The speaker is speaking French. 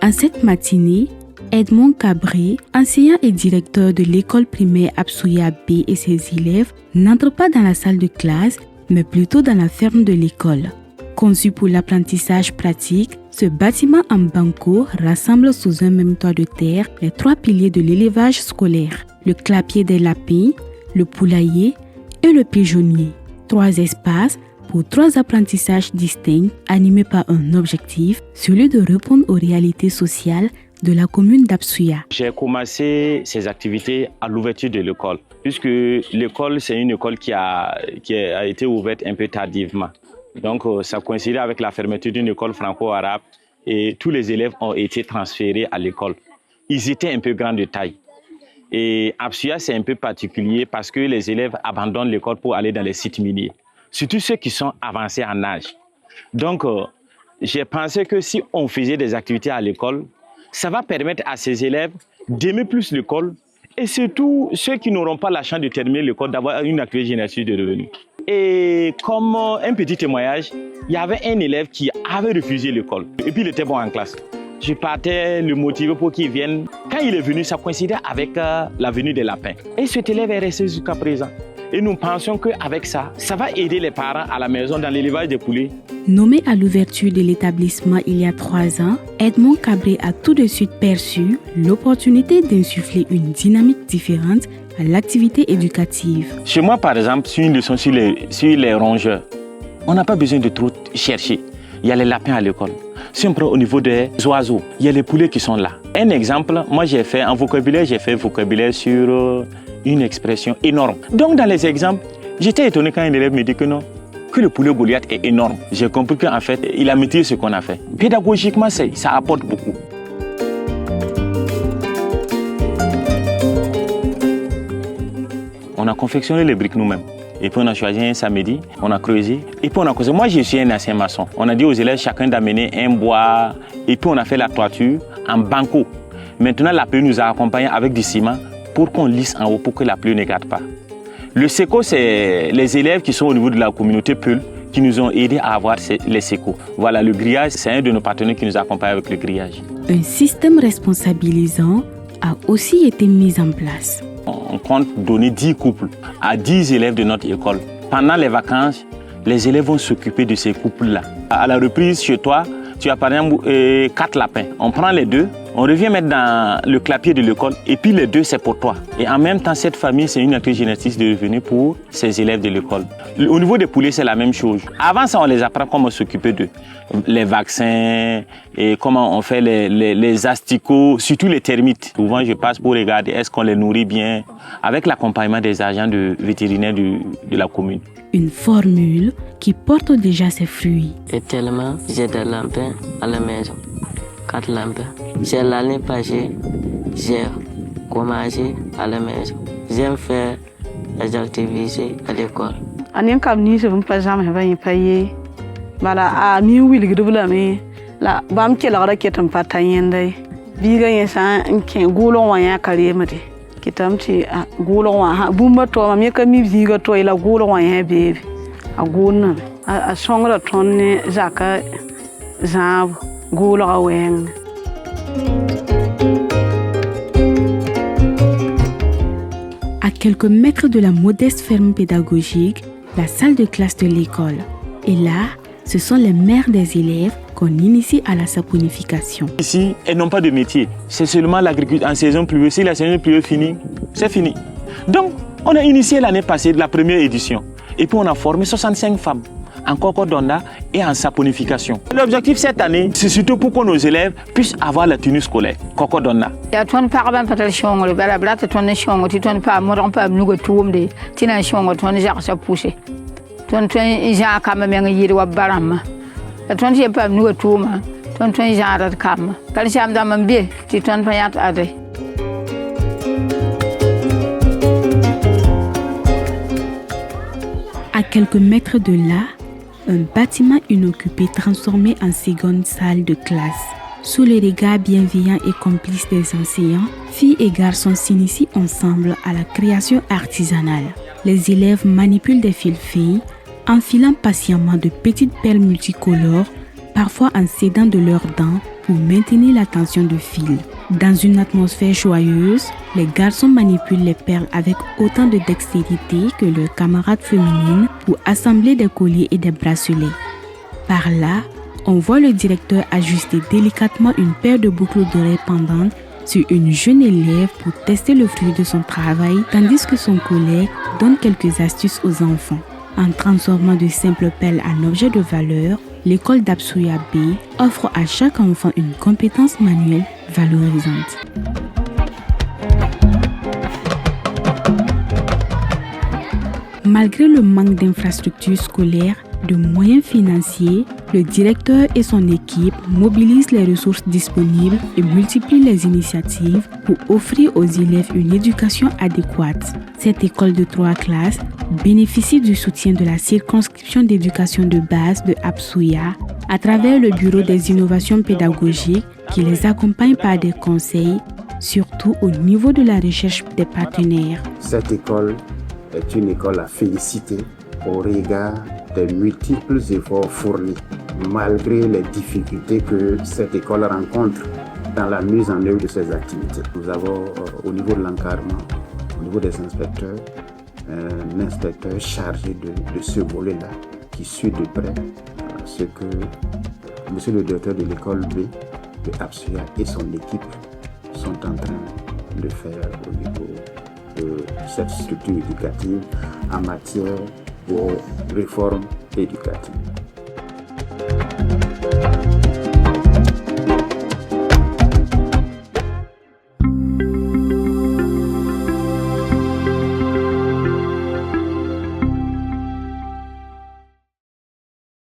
En cette matinée, Edmond Cabré, enseignant et directeur de l'école primaire Absouya B et ses élèves, n'entrent pas dans la salle de classe, mais plutôt dans la ferme de l'école. Conçu pour l'apprentissage pratique, ce bâtiment en banco rassemble sous un même toit de terre les 3 piliers de l'élevage scolaire, le clapier des lapins, le poulailler et le pigeonnier. 3 espaces pour 3 apprentissages distincts animés par un objectif, celui de répondre aux réalités sociales de la commune d'Absouya. J'ai commencé ces activités à l'ouverture de l'école, puisque l'école, c'est une école qui a été ouverte un peu tardivement. Donc, ça coïncidait avec la fermeture d'une école franco-arabe et tous les élèves ont été transférés à l'école. Ils étaient un peu grands de taille. Et Absouya, c'est un peu particulier parce que les élèves abandonnent l'école pour aller dans les sites miniers, surtout ceux qui sont avancés en âge. Donc, j'ai pensé que si on faisait des activités à l'école, ça va permettre à ces élèves d'aimer plus l'école et surtout ceux qui n'auront pas la chance de terminer l'école d'avoir une activité génératrice de revenus. Et comme un petit témoignage, il y avait un élève qui avait refusé l'école et puis il était bon en classe. Je partais le motiver pour qu'il vienne. Quand il est venu, ça coïncidait avec la venue des lapins. Et cet élève est resté jusqu'à présent. Et nous pensons qu'avec ça, ça va aider les parents à la maison dans l'élevage des poulets. Nommé à l'ouverture de l'établissement il y a 3 ans, Edmond Cabré a tout de suite perçu l'opportunité d'insuffler une dynamique différente à l'activité éducative. Chez moi, par exemple, sur une leçon sur les rongeurs, on n'a pas besoin de trop chercher. Il y a les lapins à l'école. Si on prend au niveau des oiseaux, il y a les poulets qui sont là. Un exemple, moi j'ai fait vocabulaire sur une expression énorme. Donc dans les exemples, j'étais étonné quand un élève me dit que non, que le poulet Goliath est énorme. J'ai compris qu'en fait, il a maîtrisé ce qu'on a fait. Pédagogiquement, ça apporte beaucoup. On a confectionné les briques nous-mêmes. Et puis on a choisi un samedi, on a creusé. Et puis on a creusé. Moi, je suis un ancien maçon. On a dit aux élèves chacun d'amener un bois. Et puis on a fait la toiture en banco. Maintenant, la pluie nous a accompagnés avec du ciment pour qu'on lisse en haut, pour que la pluie ne gâte pas. Le SECO, c'est les élèves qui sont au niveau de la communauté Peul qui nous ont aidés à avoir les SECO. Voilà, le grillage, c'est un de nos partenaires qui nous accompagne avec le grillage. Un système responsabilisant a aussi été mis en place. On compte donner 10 couples à 10 élèves de notre école. Pendant les vacances, les élèves vont s'occuper de ces couples-là. À la reprise, chez toi, tu as par exemple 4 lapins. On prend les 2, on revient mettre dans le clapier de l'école et puis les 2, c'est pour toi. Et en même temps, cette famille, c'est une activité génétique de revenus pour ces élèves de l'école. Au niveau des poulets, c'est la même chose. Avant ça, on les apprend comment s'occuper d'eux. Les vaccins, et comment on fait les asticots, surtout les termites. Souvent, je passe pour regarder est-ce qu'on les nourrit bien avec l'accompagnement des agents vétérinaires de la commune. Une formule qui porte déjà ses fruits. Actuellement, j'ai des lapins à la maison. 4 lapins. J'ai l'année passée, j'ai commencé à la maison. J'aime faire les activités à l'école. Anem kam ni se pas jamais va payer. Bala a mi wil gdubla me la bam ke la ketam patayen dai. Biga yesa nke gulon wa ya kare mate. Kitam ci gulon wa ha bumba to ma me ka mi biga to ila gulon wa ya be. A gulna a songra tonne zaka zab gulon weng. À quelques mètres de la modeste ferme pédagogique, la salle de classe de l'école. Et là, ce sont les mères des élèves qu'on initie à la saponification. Ici, elles n'ont pas de métier. C'est seulement l'agriculture en saison pluvieuse. Si la saison pluvieuse finit, c'est fini. Donc, on a initié l'année passée de la première édition. Et puis, on a formé 65 femmes en cocodonda et en saponification. L'objectif cette année, c'est surtout pour que nos élèves puissent avoir la tenue scolaire. Cocodonda. Il y a ton parent pas de chong, le balabla, ton chong, tu ton pas, mon pas, nous tout de tina chong, ton jar sa poussé. Ton jar comme un yid ou barama. Ton j'ai pas nous tout, ton jar de cam. Quand j'aime dans mon biais, tu ton pas à adé. À quelques mètres de là, un bâtiment inoccupé transformé en seconde salle de classe. Sous les regards bienveillants et complices des enseignants, filles et garçons s'initient ensemble à la création artisanale. Les élèves manipulent des fils fins, enfilant patiemment de petites perles multicolores, parfois en s'aidant de leurs dents pour maintenir la tension de fil. Dans une atmosphère joyeuse, les garçons manipulent les perles avec autant de dextérité que leurs camarades féminines pour assembler des colliers et des bracelets. Par là, on voit le directeur ajuster délicatement une paire de boucles d'oreilles pendantes sur une jeune élève pour tester le fruit de son travail, tandis que son collègue donne quelques astuces aux enfants. En transformant de simples perles en objets de valeur, l'école d'Absuya B offre à chaque enfant une compétence manuelle valorisante. Malgré le manque d'infrastructures scolaires, de moyens financiers, le directeur et son équipe mobilisent les ressources disponibles et multiplient les initiatives pour offrir aux élèves une éducation adéquate. Cette école de 3 classes bénéficie du soutien de la circonscription d'éducation de base de Absuya à travers le Bureau des innovations pédagogiques qui les accompagne par des conseils, surtout au niveau de la recherche des partenaires. Cette école est une école à féliciter au regard des multiples efforts fournis, malgré les difficultés que cette école rencontre dans la mise en œuvre de ses activités. Nous avons au niveau de l'encadrement, au niveau des inspecteurs, un inspecteur chargé de ce volet-là qui suit de près ce que monsieur le directeur de l'école B de Absuya et son équipe sont en train de faire au niveau de cette structure éducative en matière de réforme éducative.